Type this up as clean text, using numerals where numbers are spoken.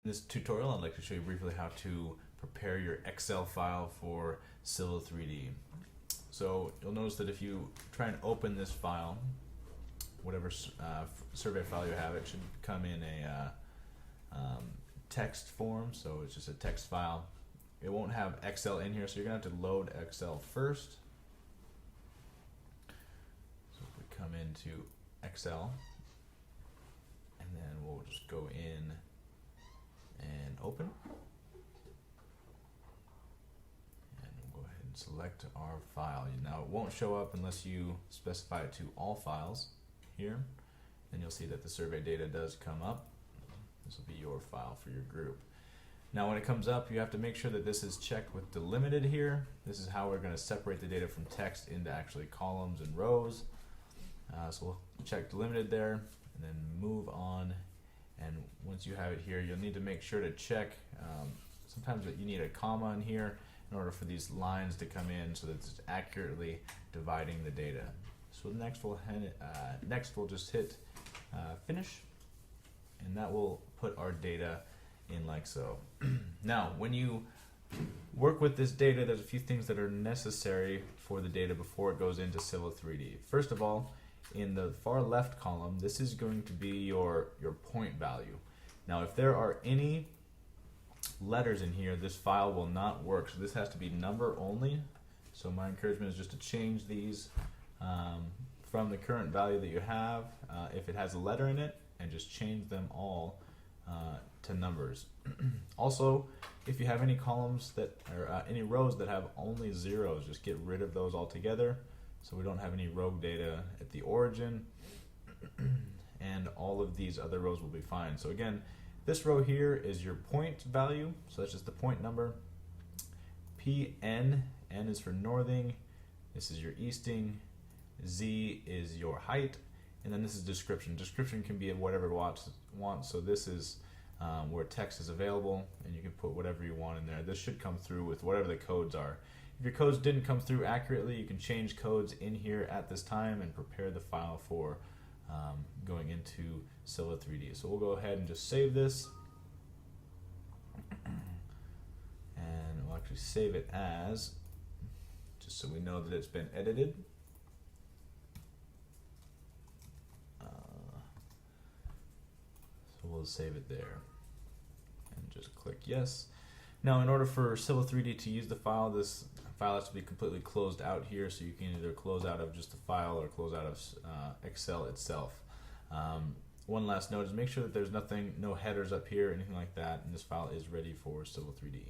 In this tutorial, I'd like to show you briefly how to prepare your Excel file for Civil 3D. So you'll notice that if you try and open this file, whatever survey file you have, it should come in a text form, so it's just a text file. It won't have Excel in here, so you're going to have to load Excel first. So if we come into Excel, and then we'll just go in and open, and we'll go ahead and select our file. Now it won't show up unless you specify it to all files here. Then you'll see that the survey data does come up. This will be your file for your group. Now when it comes up, you have to make sure that this is checked with delimited here. This is how we're going to separate the data from text into actually columns and rows. So we'll check delimited there and then move on. And once you have it here, you'll need to make sure to check, sometimes that you need a comma in here in order for these lines to come in so that it's accurately dividing the data. So next we'll just hit finish, and that will put our data in like so. Now when you work with this data, there's a few things that are necessary for the data before it goes into Civil 3D. First of all, in the far left column, this is going to be your point value. Now if there are any letters in here, this file will not work, so this has to be number only. So my encouragement is just to change these from the current value that you have, if it has a letter in it, and just change them all to numbers. Also, if you have any columns that or any rows that have only zeros, just get rid of those altogether, so we don't have any rogue data at the origin, and all of these other rows will be fine. So again, this row here is your point value, so that's just the point number. PN, N is for northing, this is your easting, Z is your height, and then this is description. Description can be of whatever it wants, so this is where text is available, and you can put whatever you want in there. This should come through with whatever the codes are. If your codes didn't come through accurately, you can change codes in here at this time and prepare the file for going into Civil 3D. So we'll go ahead and just save this, and we'll actually save it as, just so we know that it's been edited. So we'll save it there and just click yes. Now in order for Civil 3D to use the file, this file has to be completely closed out here, so you can either close out of just the file or close out of Excel itself. One last note is make sure that there's no headers up here, anything like that, and this file is ready for Civil 3D.